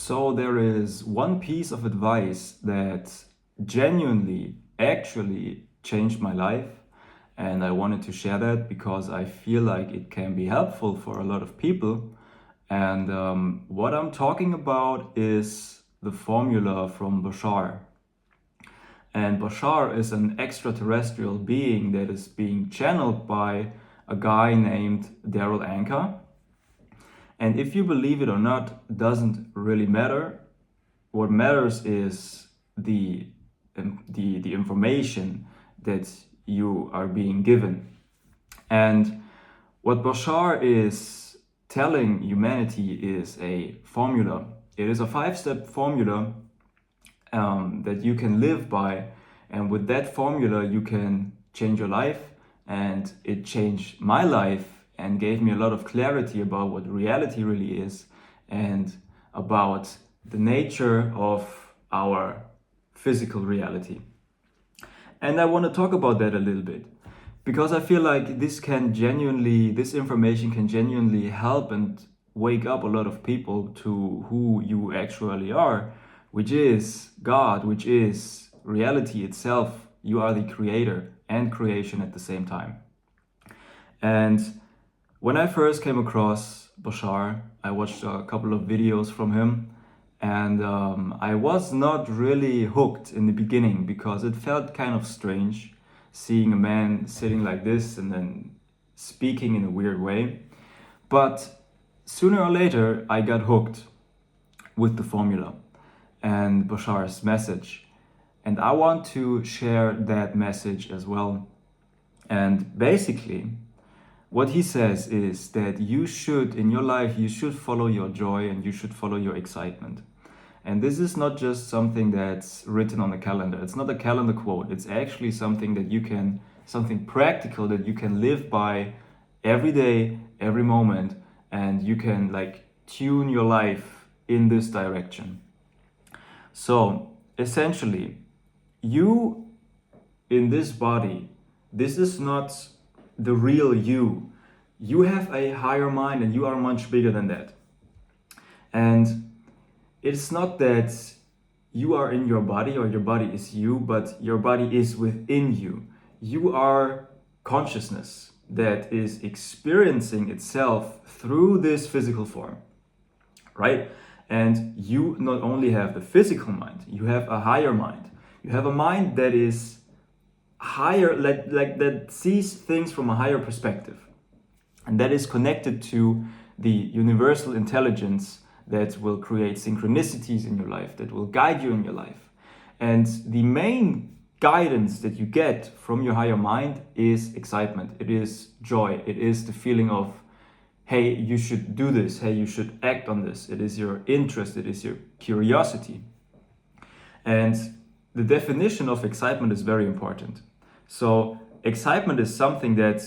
So there is one piece of advice that genuinely, actually changed my life, and I wanted to share that because I feel like it can be helpful for a lot of people. And what I'm talking about is the formula from Bashar. And Bashar is an extraterrestrial being that is being channeled by a guy named Darryl Anka. And if you believe it or not, doesn't really matter. What matters is the information that you are being given. And what Bashar is telling humanity is a formula. It is a 5-step formula that you can live by, and with that formula you can change your life. And it changed my life and gave me a lot of clarity about what reality really is and about the nature of our physical reality. And I want to talk about that a little bit because I feel like this information can genuinely help and wake up a lot of people to who you actually are, which is God, which is reality itself. You are the creator and creation at the same time. And when I first came across Bashar, I watched a couple of videos from him, and I was not really hooked in the beginning because it felt kind of strange seeing a man sitting like this and then speaking in a weird way. But sooner or later, I got hooked with the formula and Bashar's message. And I want to share that message as well. And basically, what he says is that in your life, you should follow your joy and you should follow your excitement. And this is not just something that's written on a calendar. It's not a calendar quote. It's actually something something practical that you can live by every day, every moment, and you can tune your life in this direction. So essentially, you in this body, this is not the real you. You have a higher mind and you are much bigger than that. And it's not that you are in your body or your body is you, but your body is within you. You are consciousness that is experiencing itself through this physical form, right? And you not only have the physical mind, you have a higher mind. You have a mind that is higher, that sees things from a higher perspective. And that is connected to the universal intelligence that will create synchronicities in your life, that will guide you in your life. And the main guidance that you get from your higher mind is excitement. It is joy. It is the feeling of, hey, you should do this. Hey, you should act on this. It is your interest. It is your curiosity. And the definition of excitement is very important. So excitement is something that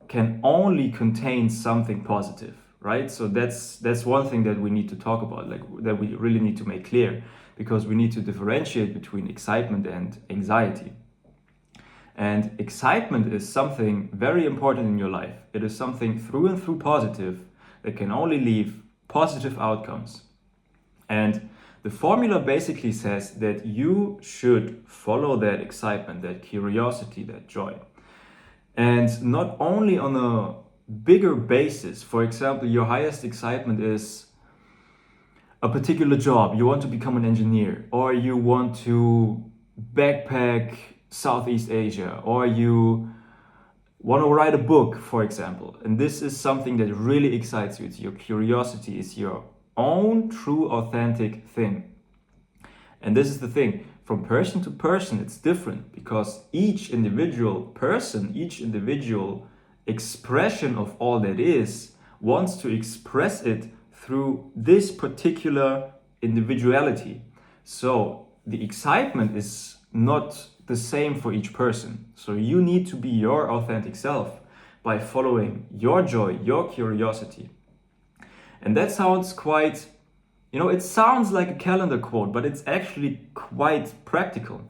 can only contain something positive, right? So that's one thing that we need to talk about, that we really need to make clear, because we need to differentiate between excitement and anxiety. And excitement is something very important in your life. It is something through and through positive that can only leave positive outcomes. And the formula basically says that you should follow that excitement, that curiosity, that joy. And not only on a bigger basis. For example, your highest excitement is a particular job. You want to become an engineer, or you want to backpack Southeast Asia, or you want to write a book, for example. And this is something that really excites you. It's your curiosity. It's your own true, authentic thing. And this is the thing. From person to person, it's different because each individual person, each individual expression of all that is, wants to express it through this particular individuality. So the excitement is not the same for each person. So you need to be your authentic self by following your joy, your curiosity. And that sounds quite, it sounds like a calendar quote, but it's actually quite practical.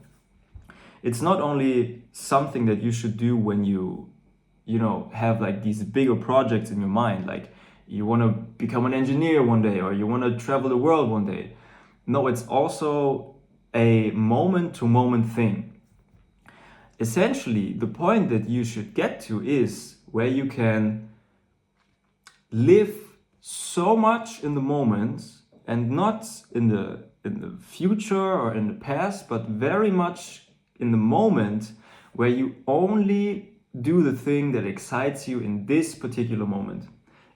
It's not only something that you should do when you have these bigger projects in your mind. you want to become an engineer one day, or you want to travel the world one day. No, it's also a moment-to-moment thing. Essentially, the point that you should get to is where you can live so much in the moment and not in the future or in the past, but very much in the moment, where you only do the thing that excites you in this particular moment.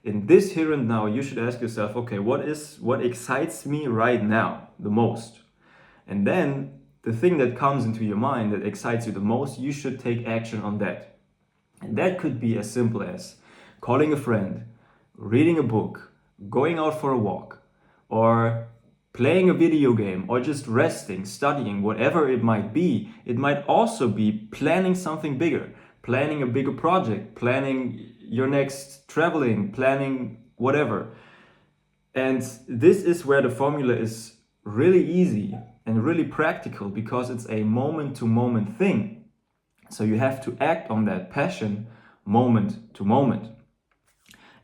In this here and now, you should ask yourself, okay, what excites me right now the most? And then the thing that comes into your mind that excites you the most, you should take action on that. And that could be as simple as calling a friend, reading a book, going out for a walk, or playing a video game, or just resting, studying, whatever it might be. It might also be planning something bigger, planning a bigger project, planning your next traveling, planning whatever. And this is where the formula is really easy and really practical, because it's a moment-to-moment thing. So you have to act on that passion moment to moment.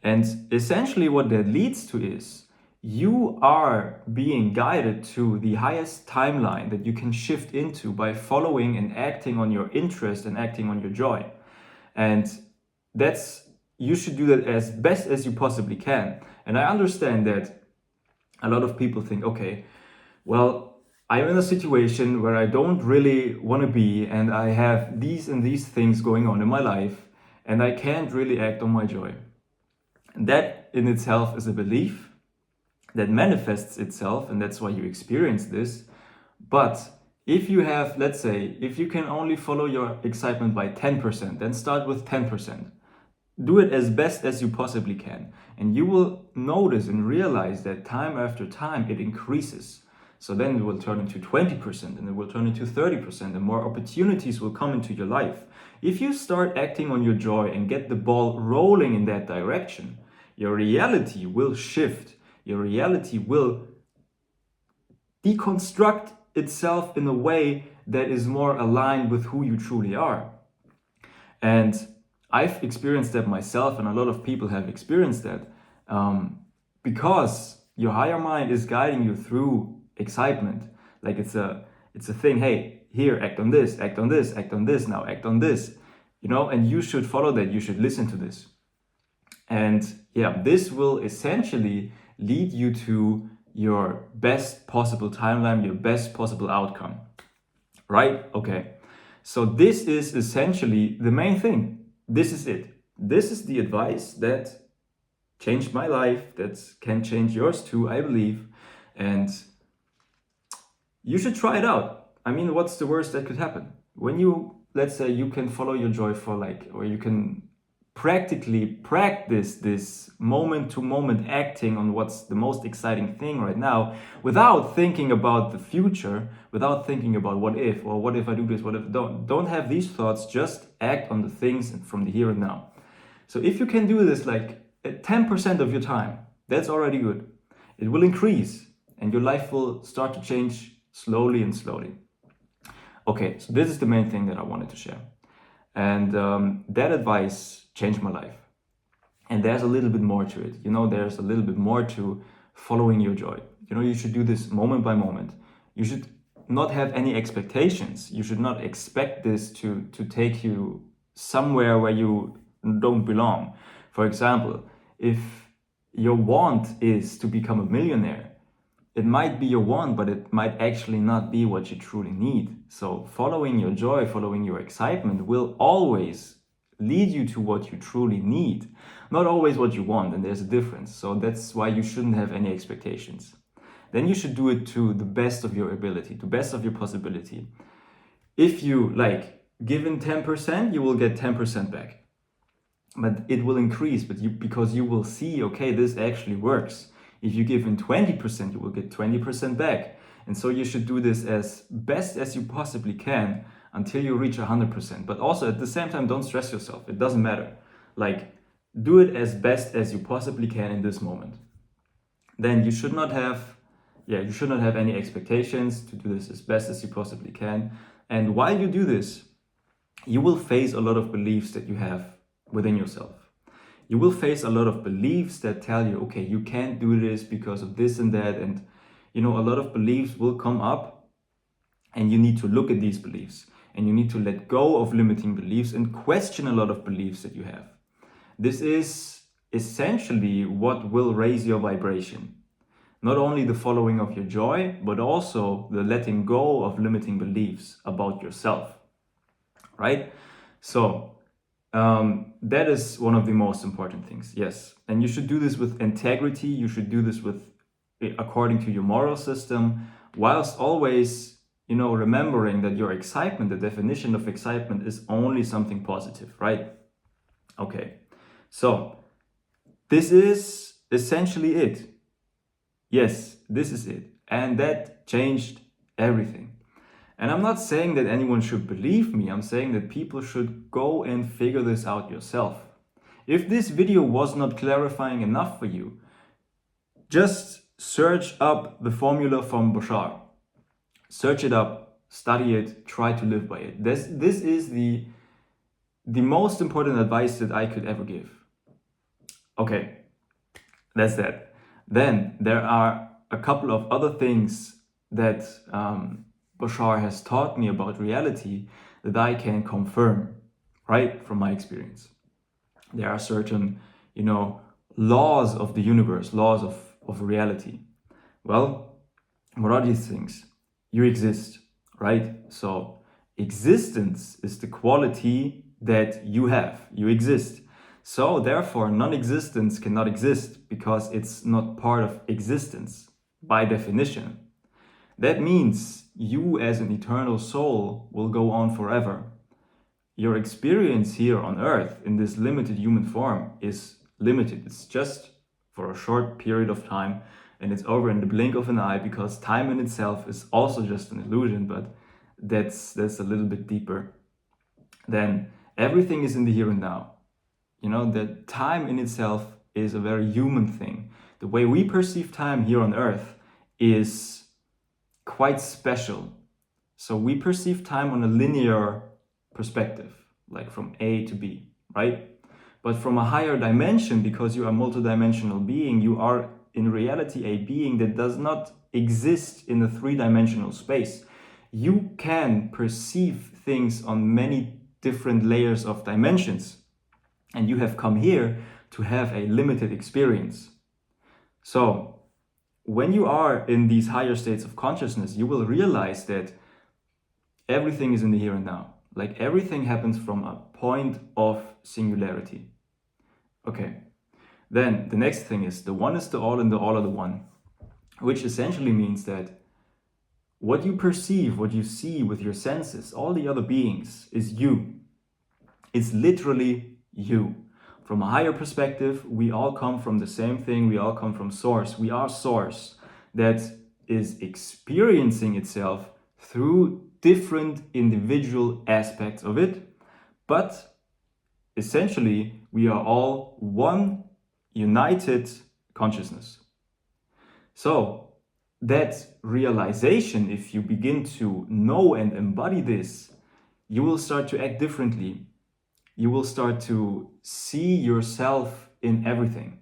And essentially what that leads to is you are being guided to the highest timeline that you can shift into by following and acting on your interest and acting on your joy. And you should do that as best as you possibly can. And I understand that a lot of people think, okay, well, I'm in a situation where I don't really want to be, and I have these and these things going on in my life, and I can't really act on my joy. And that in itself is a belief that manifests itself, and that's why you experience this. But if you have, let's say, if you can only follow your excitement by 10%, then start with 10%. Do it as best as you possibly can. And you will notice and realize that time after time it increases. So then it will turn into 20%, and it will turn into 30%, and more opportunities will come into your life. If you start acting on your joy and get the ball rolling in that direction, your reality will shift. Your reality will deconstruct itself in a way that is more aligned with who you truly are. And I've experienced that myself, and a lot of people have experienced that, because your higher mind is guiding you through excitement. Like it's a thing. Hey, here, act on this, act on this, act on this, now act on this, and you should follow that. You should listen to this. And yeah, this will essentially lead you to your best possible timeline, your best possible outcome, right? Okay. So this is essentially the main thing. This is it. This is the advice that changed my life, that can change yours too, I believe. And you should try it out. I mean, what's the worst that could happen? When let's say you can follow your joy or you can practically practice this moment-to-moment acting on what's the most exciting thing right now, without thinking about the future, without thinking about what if I do this, what if don't have these thoughts, just act on the things from the here and now. So if you can do this like at 10% of your time, that's already good. It will increase and your life will start to change slowly and slowly. Okay, so this is the main thing that I wanted to share. And that advice changed my life. And there's a little bit more to it. There's a little bit more to following your joy. You should do this moment by moment. You should not have any expectations. You should not expect this to take you somewhere where you don't belong. For example, if your want is to become a millionaire, it might be your want, but it might actually not be what you truly need. So following your joy, following your excitement will always lead you to what you truly need, not always what you want, and there's a difference. So that's why you shouldn't have any expectations. Then you should do it to the best of your ability, to best of your possibility. If you given 10%, you will get 10% back. But it will increase, because you will see, okay, this actually works. If you give in 20%, you will get 20% back. And so you should do this as best as you possibly can until you reach 100%. But also at the same time, don't stress yourself. It doesn't matter. Do it as best as you possibly can in this moment. Then you should not have any expectations to do this as best as you possibly can. And while you do this, you will face a lot of beliefs that you have within yourself. You will face a lot of beliefs that tell you, okay, you can't do this because of this and that. And, a lot of beliefs will come up, and you need to look at these beliefs, and you need to let go of limiting beliefs and question a lot of beliefs that you have. This is essentially what will raise your vibration. Not only the following of your joy, but also the letting go of limiting beliefs about yourself, right? So that is one of the most important things, yes. And you should do this with integrity. You should do this according to your moral system, whilst always, remembering that your excitement, the definition of excitement, is only something positive, right? Okay, so this is essentially it. Yes, this is it. And that changed everything. And I'm not saying that anyone should believe me. I'm saying that people should go and figure this out yourself. If this video was not clarifying enough for you, just search up the formula from Bashar. Search it up, study it, try to live by it. This is the most important advice that I could ever give. Okay, that's that. Then there are a couple of other things that Bashar has taught me about reality that I can confirm, right, from my experience. There are certain, laws of the universe, laws of reality. Well, what are these things? You exist, right? So existence is the quality that you have. You exist. So therefore, non-existence cannot exist because it's not part of existence by definition. That means you as an eternal soul will go on forever. Your experience here on earth in this limited human form is limited. It's just for a short period of time, and it's over in the blink of an eye, because time in itself is also just an illusion, but that's a little bit deeper. Then everything is in the here and now. That time in itself is a very human thing. The way we perceive time here on earth is quite special. So we perceive time on a linear perspective, like from A to B, right? But from a higher dimension, because you are a multidimensional being, you are in reality a being that does not exist in a three-dimensional space. You can perceive things on many different layers of dimensions. And you have come here to have a limited experience. So when you are in these higher states of consciousness, you will realize that everything is in the here and now. Like everything happens from a point of singularity. Okay. Then the next thing is the one is the all and the all are the one, which essentially means that what you perceive, what you see with your senses, all the other beings, is you. It's literally you. From a higher perspective, we all come from the same thing. We all come from source. We are source that is experiencing itself through different individual aspects of it. But essentially, we are all one united consciousness. So that realization, if you begin to know and embody this, you will start to act differently. You will start to see yourself in everything.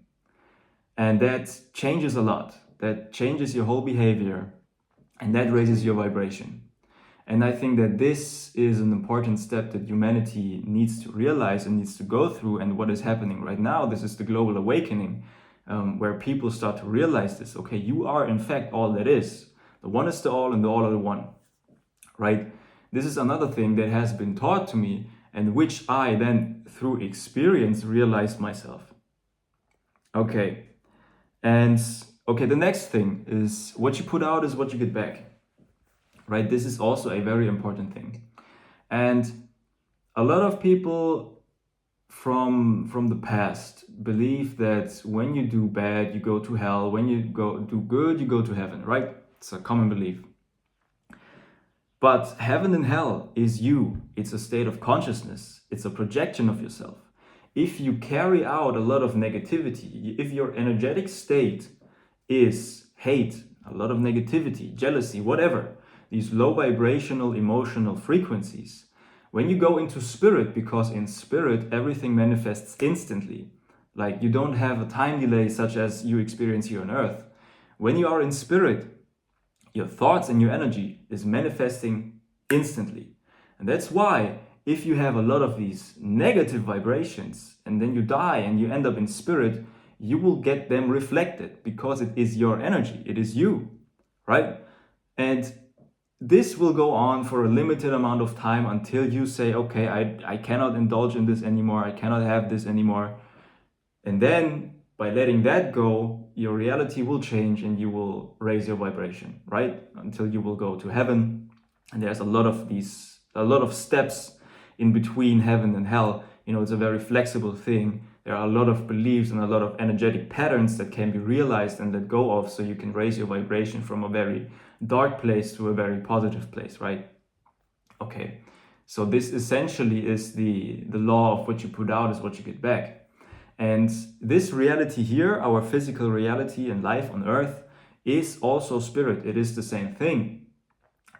And that changes a lot. That changes your whole behavior, and that raises your vibration. And I think that this is an important step that humanity needs to realize and needs to go through. And what is happening right now, this is the global awakening, where people start to realize this. Okay, you are in fact all that is. The one is the all and the all are the one, right? This is another thing that has been taught to me, and which I then, through experience, realized myself. Okay, and okay, the next thing is what you put out is what you get back. Right? This is also a very important thing. And a lot of people from the past believe that when you do bad, you go to hell. When you do good, you go to heaven, right? It's a common belief. But heaven and hell is you. It's a state of consciousness. It's a projection of yourself. If you carry out a lot of negativity, if your energetic state is hate, a lot of negativity, jealousy, whatever, these low vibrational emotional frequencies, when you go into spirit, because in spirit everything manifests instantly, Like you don't have a time delay such as you experience here on earth. When you are in spirit, your thoughts and your energy is manifesting instantly. And that's why if you have a lot of these negative vibrations and then you die and you end up in spirit, you will get them reflected because it is your energy, it is you, right? And this will go on for a limited amount of time until you say, okay, I cannot indulge in this anymore, I cannot have this anymore. And then by letting that go, your reality will change and you will raise your vibration, right? Until you will go to heaven. And there's a lot of steps in between heaven and hell. You know, it's a very flexible thing. There are a lot of beliefs and a lot of energetic patterns that can be realized and let go of, so you can raise your vibration from a very dark place to a very positive place, right? Okay, so this essentially is the law of what you put out is what you get back. And this reality here, our physical reality and life on earth, is also spirit. It is the same thing.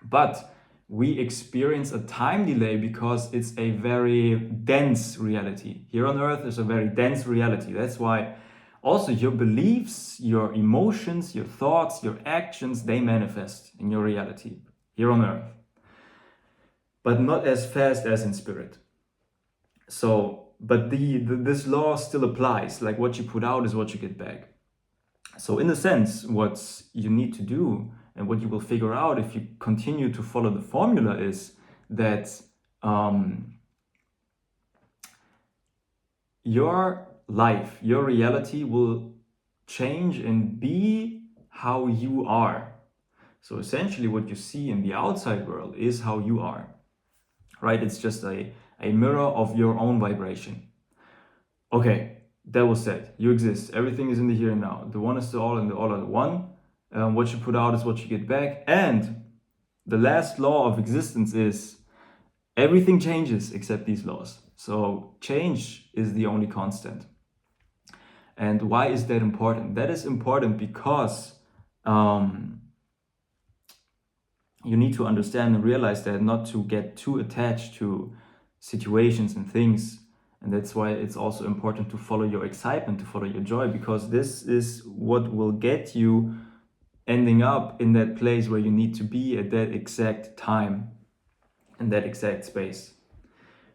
But we experience a time delay because it's a very dense reality. Here on earth is a very dense reality. That's why also your beliefs, your emotions, your thoughts, your actions, they manifest in your reality here on earth. But not as fast as in spirit. So, but this law still applies. Like what you put out is what you get back. So in a sense, what you need to do and what you will figure out if you continue to follow the formula is that your life, your reality will change and be how you are. So essentially what you see in the outside world is how you are, right? It's just a mirror of your own vibration. Okay, that was said. You exist. Everything is in the here and now. The one is the all and the all are the one. What you put out is what you get back. And the last law of existence is everything changes except these laws. So change is the only constant. And why is that important? That is important because you need to understand and realize that not to get too attached to situations and things. And that's why it's also important to follow your excitement, to follow your joy, because this is what will get you ending up in that place where you need to be at that exact time and that exact space.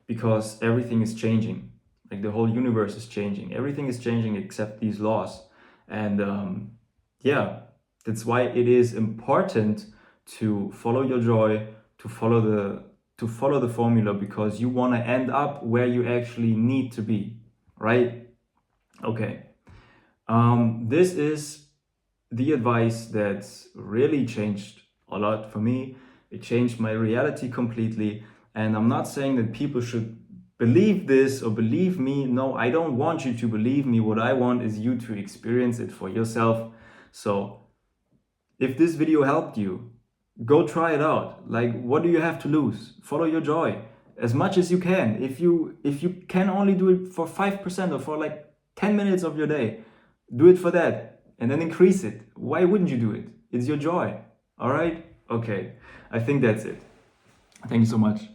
Because everything is changing. Like the whole universe is changing. Everything is changing except these laws. And yeah, that's why it is important to follow your joy, to follow the formula, because you want to end up where you actually need to be, right? Okay. This is the advice that really changed a lot for me. It changed my reality completely. And I'm not saying that people should believe this or believe me. No, I don't want you to believe me. What I want is you to experience it for yourself. So if this video helped you, go try it out. Like, what do you have to lose? Follow your joy as much as you can. If you can only do it for 5% or for like 10 minutes of your day, do it for that and then increase it. Why wouldn't you do it? It's your joy. All right? Okay. I think that's it. Thank you so much.